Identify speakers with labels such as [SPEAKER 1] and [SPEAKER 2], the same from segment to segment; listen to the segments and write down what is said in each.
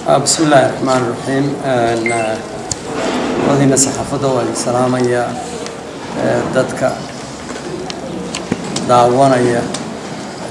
[SPEAKER 1] بسم الله الرحمن الرحيم. وهنا صحافة والسلام يا دتك دعوانا يا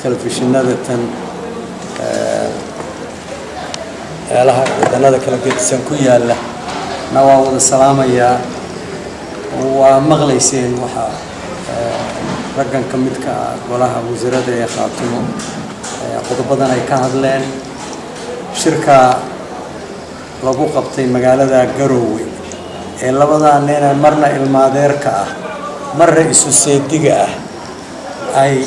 [SPEAKER 1] تلفزيون ندتن لها دنا كلا جدسن كويا له نواود السلام يا ومغليسين وحا رجعن كمدك ولاها وزارة يا خاتمه قطبنا أي كهذلين شركة lagu qabtay magaalada Garowe ee labada neena marna ilmaadeerka ah marna isu seediga ah ay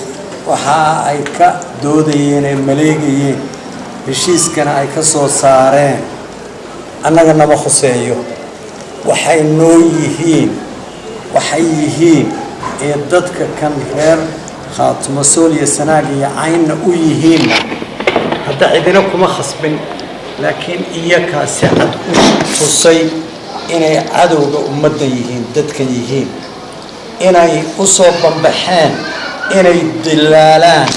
[SPEAKER 1] waxa ay ka doodayeen ee maleegayeen heshiiskana ay ka soo saareen annaga naba khuseeyo waxay noo yihiin ee dadka kan reer Khaatimo Sooliya Sanaag iyo Cayn u yihiin hadda cidina kuma khasbin لكن إياك سعد وصي إني عدوك أمدا يهين دتك يهين إني أصوب بحان إني دلالان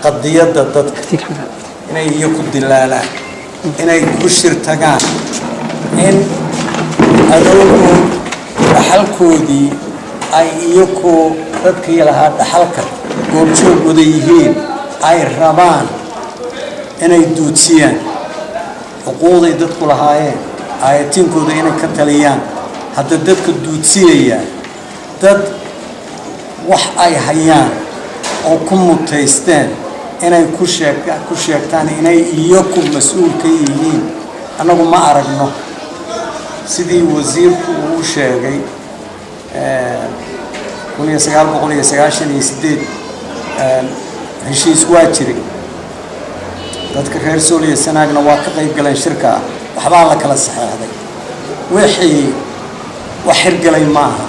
[SPEAKER 1] قضية دتك إني يكون دلالان إني كشر تجان إن أدوكو بحالكودي أي يكو دتك يلها بحالك قرشو بديهين أي رمان إني دوتسيان حقوقي دتك لهايين آياتين كودا إنك كتليان هذا دتك دوتسيا دت وح أي حيان أو كم متيستان إني كشيك تاني إني يكون مسؤول كيين أنا ما أعرفه سيدي وزير وشاقي كوني سجال بقولي سجاشني يسديد هشيس واجري dadka reer Sooliya Sanaagna waa ka qayb galeen shirka waxba la kala saxeexday wixii wax hirgalay maaha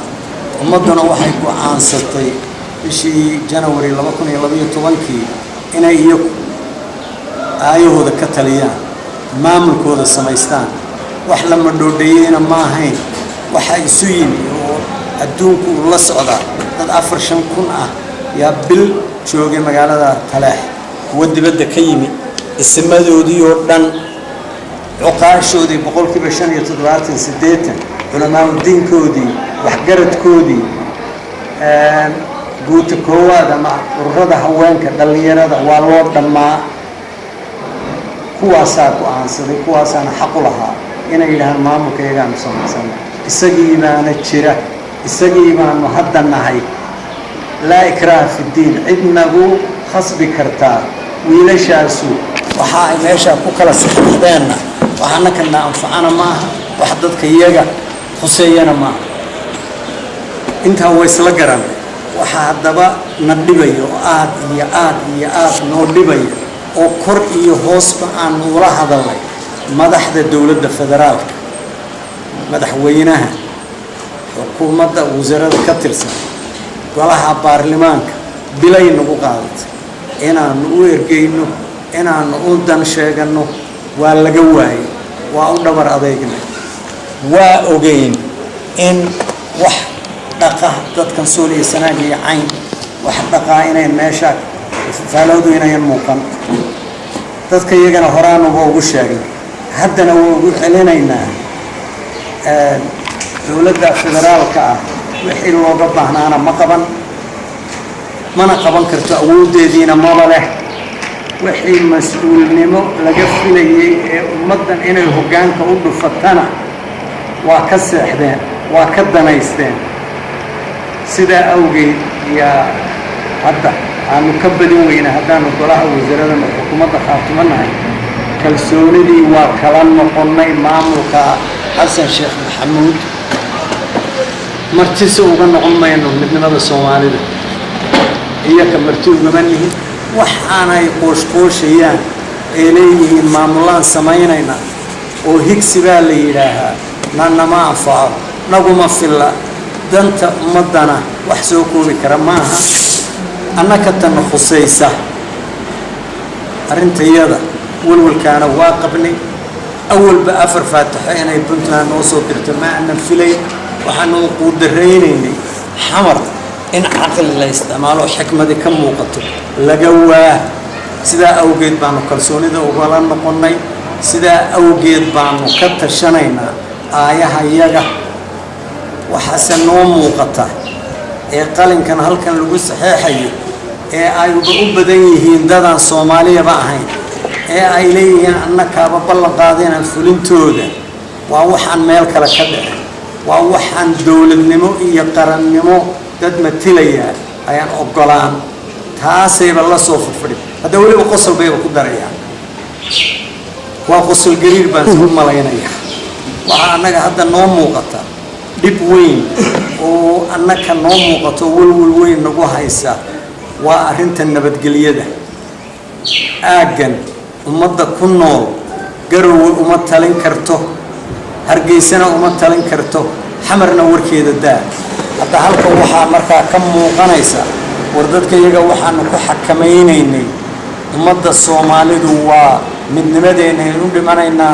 [SPEAKER 1] ummaduna waxay ku aansatay bishii January 2012 inay ayahooda ka taliyaan maamulkooda samaystaan wax la madhoodheeyna ma ahayn waxa isu yimi oo adduunku la socda dad 4-5 kun ah yaa bil joogay magaalada Taleex wadibada ka yimi اسمادودي ودن عقاشودي بقول كي بشان يتدوات سديتن علماء الدين كودي وحجرت كودي قوت كوا دما وردا هوانك دليرة والوار دما كواسات وعنصري كواسان حق لها إن إلها ما مكيران صنع السجيبان الشرع السجيبان مهدا نهاي لا إكراه في الدين عندنا خصب كرتار ويلشاسو waxaa meesha ku kala saxdeena waxaana kana anfacana maaha wax dadka iyaga xuseeyana maaha inta way isla garan waxa hadaba nadhibayo aad noo dhibayo oo kor iyo hoosba aan ula hadalay madaxda dawladda federaalka madaxweynaha xukuumadda wasaaradda ka tirsan golaha baarlamaanka bilay nagu qaadatay inaan u ergeyno inaan u dan sheegano waa laga waayay waa u dhabar adeegnay waa ogeyn in wax dhaqa dadkan Sooliya Sanaag iyo Cayn wax dhaqa inay meesha faalowdo inay muuqan dadka iyagana horaan ugu sheegay haddana waa ugu celinaynaa dawladda federaalka ah wixii looga baahnaana ma qaban karto awoodeediina ma leh وحي مسؤول نمو لقفلي مدن إنه هجان كأول فتنا وكسر حدين وكدنا يستين سدا أوجي يا هذا عن مكبد وين هذا نطلع وزارة الحكومة خاطمنا كالسوني دي وكلام مقنع ماملك حسن شيخ محمود مرتسو وقنا عمينه من هذا الصومالي هي كمرتوب منه waxaana ay qoosqooshayaan ee leeyihiin maamulaan samaynayna oo higsi baa la yiraahaa nanama anfaaco naguma filla danta ummadana wax soo koobi kara maaha annaka tan khusaysa arintayada walwalkaana waa qabnay awalba afar faataxo inay Puntland noo soo dirto ma aanan filay waxaanu ku dareeynay xamar إن عقل لا يستعمله حكمة كم وقته لجوا سدا أوجد بانو كرسوني ده وقالنا قلنا سيدا أوجد بانو كتشنينا آيها يجا وحسن نوم وقطع قالن كان هل كان لجوز صحيحي أي بديه دادا صومالية بعهين أي ليه أنك ببلغ قاضين الفلنتوده ووحن مالك لكده ووحن دولة نمو يقرن نمو دد متليا أيان أقلان تاسيب الله صوف فريد هذا ولي وقصل بيه وقدريا وقصل قرير بنسوم ملايين وأنك هذا نوم وقطع دبوين وأنك نوم وقطع والوين نقوها إيسا وأرنت النبت قليده أجن ومضى كنول قروا ومتلين كرتو هرجيسنا ومتلين كرتو حمرنا وركيد الدار حتى هلكو وحا مركا كم قنيسة وردتك يجا وحا نكو حكمينيني ومضى الصومالي دوا من نمديني نودي منينا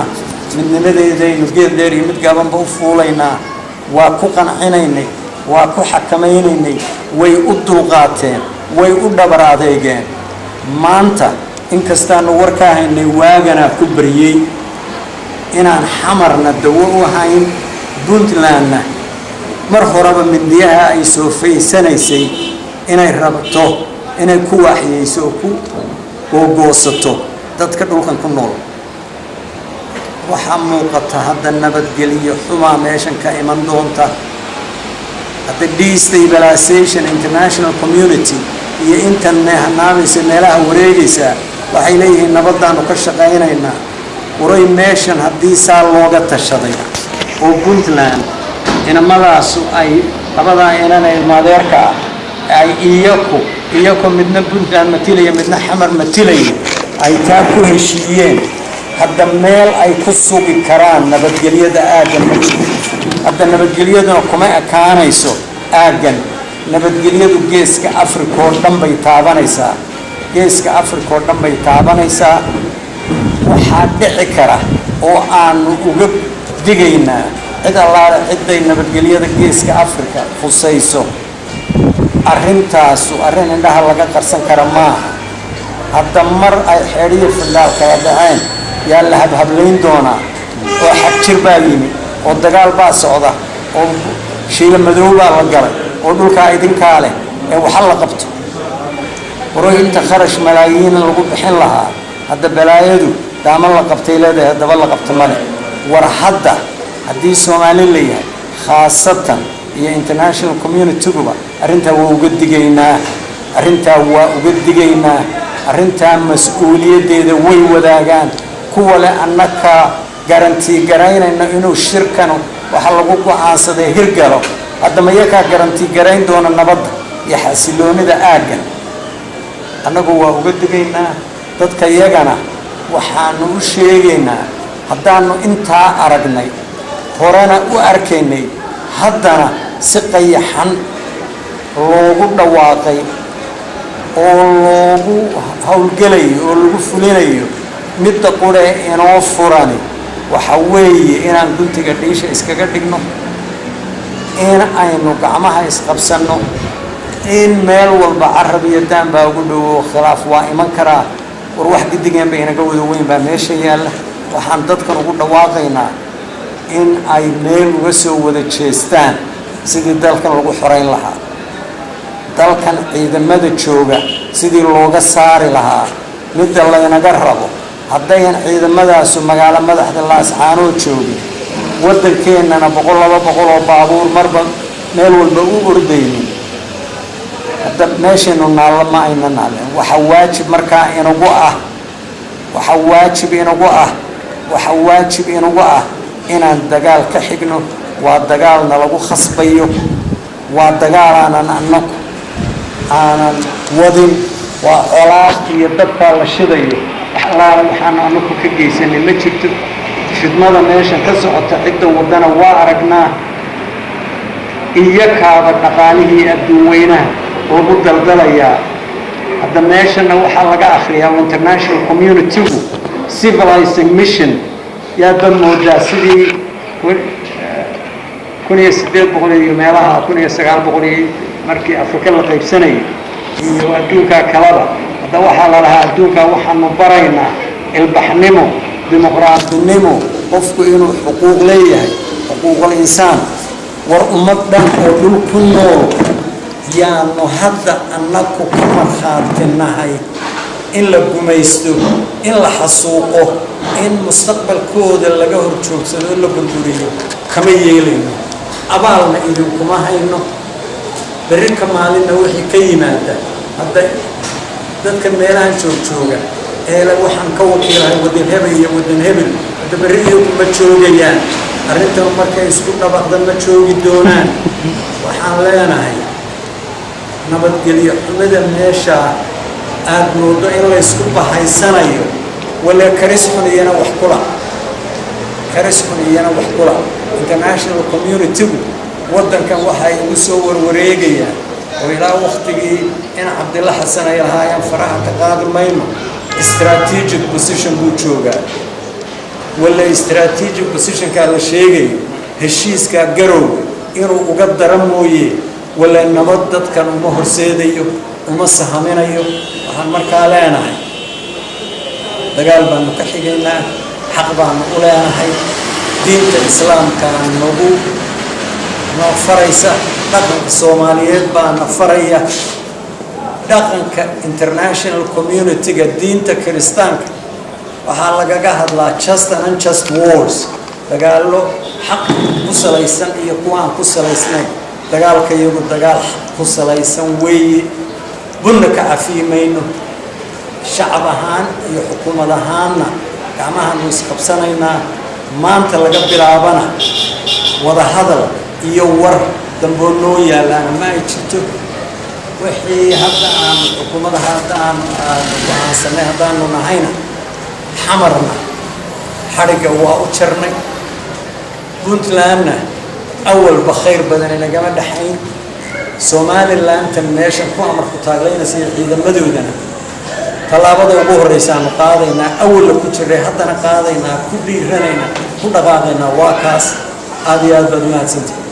[SPEAKER 1] من نمديني نجيد ديري متقابن بوفولينا وكو قنعينيني وكو حكمينيني ويؤدو قاتين ويؤدو براديجين maanta inkastaan warkaahaynay waagana ku bariyay inaan xamarna dawo u hayn Puntlandna mar horeba mindiyaha ay soo feysanaysay inay rabto inay ku waxyeyso ku goosato dadka dhulkan ku nool waxa muuqata hadda nabadgeliyo xuma meeshan ka iman doonta hadda destabilization international community iyo intan nahnaamisa meelaha wareegaysa waxay leeyihiin nabaddaanu ka shaqaynaynaa waray meeshan haddii saa looga tashaday oo Puntland inamadaas ay labadaa inanay maadeerka ay iyaku midna Puntland matilaya midna xamar matilaya ay taa ku heshiiyeen hadda meel ay ku sugi karaan nabadgelyada aadan hadda nabadgelyada kuma ekaanayso aadan nabadgelyadu geeska Afrika oo dhan bay taabanaysaa geeska Afrika oo dhan bay taabanaysaa waxa dhici kara oo aan uga digaynaa cid allaale ciday nabadgelyada geeska Afrika khusayso arrintaas arrin indhaha laga qarsan kara maaha hadda mar ay xiriir filaal kala dhaceen yaa la hablayn doonaa oo xajir baa yimi oo dagaal baa socda oo shiila madow baa la galay oo dhulka idinka leh ee waxa la qabto waray inta kharash malaayiin lagu bixin lahaa hadda balaayadu daama la qabtay leedahay daba la qabto male war hadda haddii Soomaali leeyahay khaasatan iyo international community guba arrinta waa uga digaynaa arrinta mas'uuliyadeeda way wadaagaan kuwa leh annaka garanti garaynayna inuu shirkano waxa lagu go'aansaday hirgalo hadda ma yaka garanti garayn doona nabadda iyo xasiloonida aagan annagu waa uga digaynaa dadka iyagana waxaanu u sheegaynaa haddaanu intaa aragnay horena u arkaynay haddana si qayaxan loogu dhawaaqay oo loogu hawlgalayo oo lagu fulinayo midda qore inoo furani waxa weeye inaan guntiga dhiisha iskaga dhigno in aynu gacmaha isqabsanno in meel walba carab iyo daan baa ugu dhow khilaaf waa iman karaa war wax gidigeen bay inaga wada weyn baa meesha yaala waxaan dadkan ugu dhawaaqaynaa in ay meel uga soo wada jeestaan sidii dalkan lagu xoreyn lahaa dalkan ciidamada jooga sidii looga saari lahaa midda laynaga rabo haddayan ciidamadaasu magaalo madaxda Laascaanood joogin waddankeennana 200 oo baabuur marba meel walba u ordaynin hadda meeshanu naalama ayna naaleen waxa waajib markaa inagu ah inaan dagaal ka xigno waa dagaalna lagu khasbayo waa dagaal aanan wadin waa colaad iyo dadka la shidayo waxaan anagu ka geysanay ma jirto fidmada meesha ka socota cidda wadana waa aragnaa iyakaaba dhaqaalihii adduunweynaha lagu daldalayaa hadda meeshana waxaa laga akhriyaa international community civilizing mission yaaba moodaa sidii 1800 iyo meelaha 1900 markii Afrika la qaybsanayay iyo adduunka kalaba hadda waxaa la lahaa adduunka waxaanu baraynaa ilbaxnimo ديمقراطي النمو قفك إنه حقوق ليه حقوق الإنسان والأمدن أولو كنور يعني هذا أنك كمر خالك النهي إن لقوا يستو إن لحسوقه إن مستقبل كود اللي جهر تشوف سنقول له بندوريه كم يجيلين أبالنا إذا كما هاي إنه بريك مالنا وحي كيما هذا dadka meelahan jooga ee la waxaan ka wakiilay wadin hebel hada bariyo ma joogayaan arintan markay isku dhabaqdan ma joogi doonaan waxaan leenahay nabadgelyo xumada meesha aad moodo in la isku bahaysanayo wala karis xuniyana wax kula international community wadankan waxay ugu soo warwareegayaan وإلى وقتي إن عبد الله حسن يلها فرحة تقادم مايما استراتيجيك بوزيشن بوتشوغا ولا استراتيجيك بوزيشن كلا شيء هالشيء كجرو إنه وقدر مويه ولا نبضت كانوا مهر سيديو ومسحمين أيو هالمركالين هاي دقال بانو كحيجينا حق بانو أولانا هاي دين الإسلام كان موجود نفريسة دقن الصوماليات بان نفرية دقن كإنترناشنال كوميونيتي قدين تكريستان وحالة قاعد لا just and unjust wars دقال له حق كسليسان يقوان كسليسان دقال كيقول دقال كسليسان وي بنك عفي مينو شعبهان يحكومة هانا كعمها نسكب سنينا ما أنت لقب العبنا وذا هذا يور دنبونو يلا ما يشتو وحي هذا عام حكومة هذا عام سنة هذا نهينا حمرنا حرقة وأشرنا كنت لنا أول بخير بدنا جمال دحين سومالي لان تنشن كو أمر كتاغلين سير إذا مدودنا طلابة أبوه الرئيسان قاضينا أول كنت حتى قاضينا كل رنينا كل قاضينا واكاس هذه البدمات سنتي